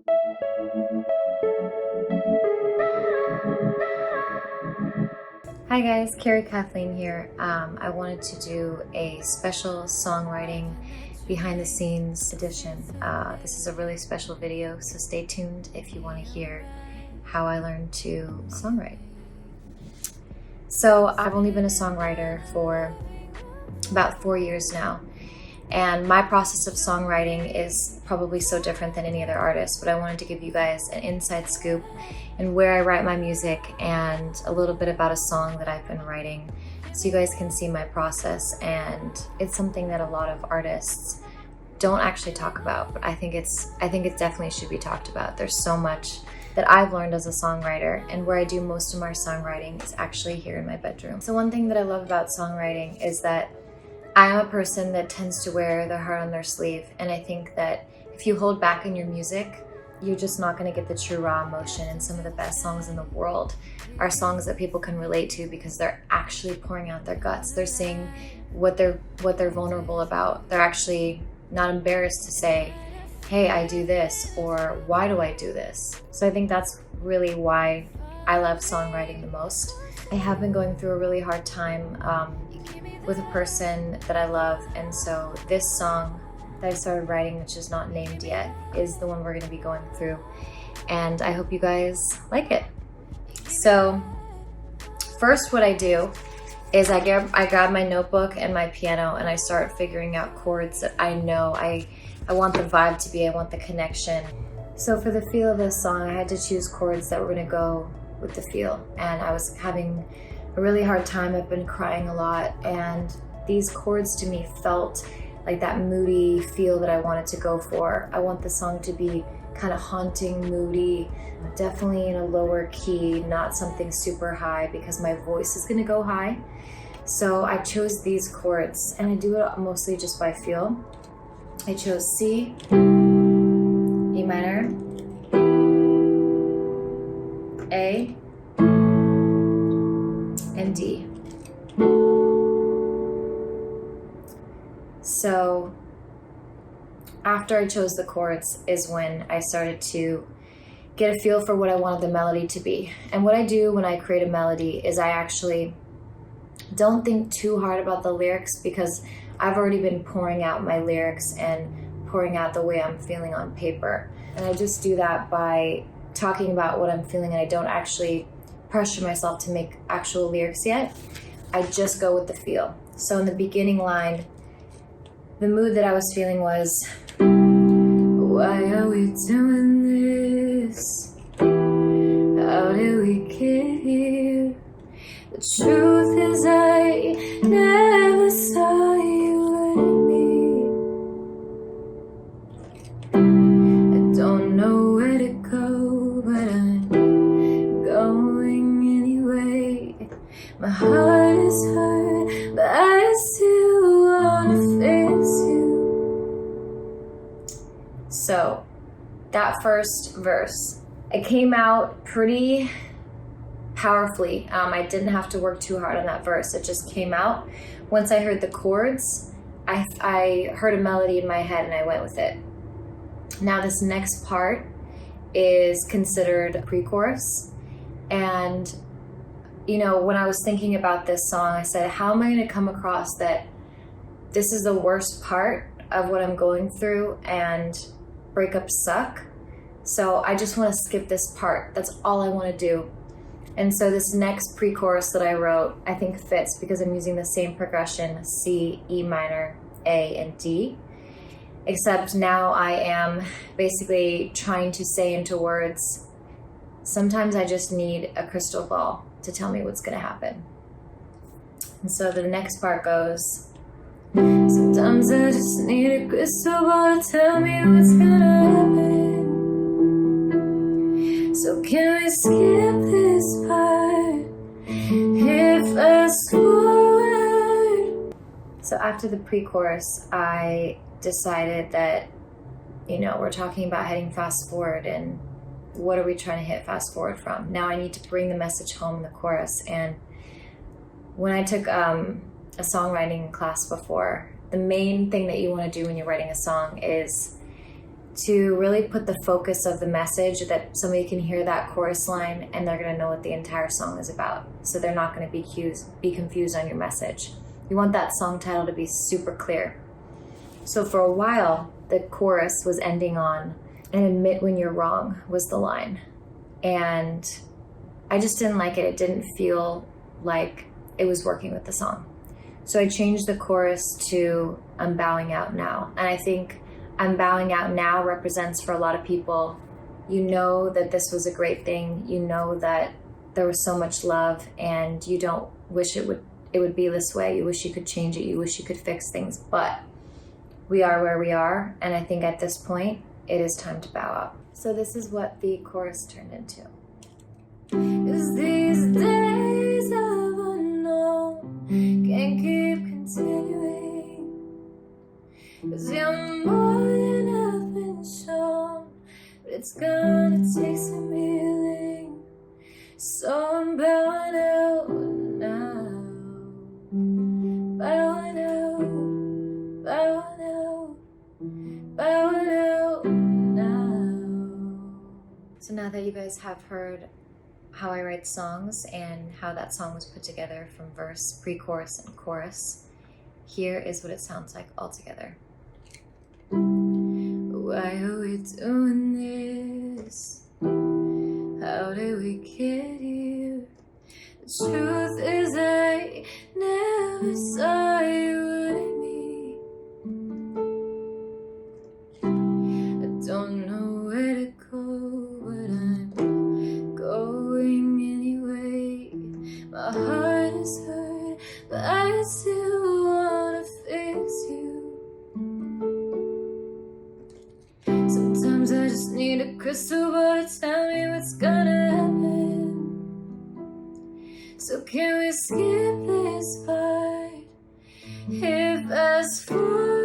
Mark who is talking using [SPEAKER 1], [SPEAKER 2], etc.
[SPEAKER 1] Hi guys, Kerry Kathleen here. I wanted to do a special songwriting behind the scenes edition. This is a really special video, so stay tuned if you want to hear how I learned to songwrite. So I've only been a songwriter for about 4 years now, and my process of songwriting is probably so different than any other artist, but I wanted to give you guys an inside scoop in where I write my music and a little bit about a song that I've been writing so you guys can see my process. And it's something that a lot of artists don't actually talk about, but I think it definitely should be talked about. There's so much that I've learned as a songwriter, and where I do most of my songwriting is actually here in my bedroom. So one thing that I love about songwriting is that I am a person that tends to wear their heart on their sleeve, and I think that if you hold back in your music, you're just not going to get the true raw emotion. And some of the best songs in the world are songs that people can relate to because they're actually pouring out their guts. They're saying what they're vulnerable about. They're actually not embarrassed to say, hey, I do this, or why do I do this? So I think that's really why I love songwriting the most. I have been going through a really hard time with a person that I love, and so this song that I started writing, which is not named yet, is the one we're going to be going through, and I hope you guys like it. So first, what I do is I grab my notebook and my piano, and I start figuring out chords that I know I want the vibe to be, I want the connection. So for the feel of this song, I had to choose chords that were going to go with the feel, and I was having a really hard time. I've been crying a lot, and these chords to me felt like that moody feel that I wanted to go for. I want the song to be kind of haunting, moody, definitely in a lower key, not something super high because my voice is gonna go high. So I chose these chords, and I do it mostly just by feel. I chose C, E minor, A, and D. So after I chose the chords is when I started to get a feel for what I wanted the melody to be. And what I do when I create a melody is I actually don't think too hard about the lyrics, because I've already been pouring out my lyrics and pouring out the way I'm feeling on paper. And I just do that by talking about what I'm feeling, and I don't actually pressure myself to make actual lyrics yet. I just go with the feel. So in the beginning line, the mood that I was feeling was, why are we doing this? How did we get here? The truth is I never saw you and me. I don't know where to go, but I'm going anyway. My heart is hurt, but I still wanna face you. So that first verse, it came out pretty powerfully. I didn't have to work too hard on that verse. It just came out. Once I heard the chords, I heard a melody in my head and I went with it. Now this next part is considered a pre-chorus. And you know, when I was thinking about this song, I said, how am I going to come across that this is the worst part of what I'm going through and breakups suck? So I just want to skip this part. That's all I want to do. And so this next pre-chorus that I wrote, I think fits because I'm using the same progression, C, E minor, A, and D. Except now I am basically trying to say into words, sometimes I just need a crystal ball to tell me what's going to happen. And so the next part goes, sometimes I just need a crystal ball to tell me what's going to happen. So can we skip this part? Hit fast forward. So after the pre-chorus, I decided that, you know, we're talking about heading fast forward, and what are we trying to hit fast forward from? Now I need to bring the message home in the chorus. And when I took a songwriting class before, the main thing that you want to do when you're writing a song is to really put the focus of the message that somebody can hear that chorus line and they're going to know what the entire song is about. So they're not going to be confused on your message. You want that song title to be super clear. So for a while, the chorus was ending on, "And admit when you're wrong" was the line. And I just didn't like it. It didn't feel like it was working with the song. So I changed the chorus to "I'm bowing out now." And I think "I'm bowing out now" represents for a lot of people, you know that this was a great thing. You know that there was so much love and you don't wish it would be this way. You wish you could change it. You wish you could fix things. But we are where we are. And I think at this point, it is time to bow out. So this is what the chorus turned into. 'Cause these days of unknown can't keep continuing, 'cause you're more than I've been shown, but it's gonna take some healing. So I'm bowing out now, bowing out, bowing out, bowing out now. So now that you guys have heard how I write songs and how that song was put together from verse, pre-chorus, and chorus, here is what it sounds like all together. Why are we doing this? How did we get here? The truth is I never saw you with me. I don't know where to go, but I'm going anyway. My heart is hurt, but I still wanna fix you. Sometimes I just need a crystal ball to tell me what's gonna happen. So can we skip this part? Hit fast forward.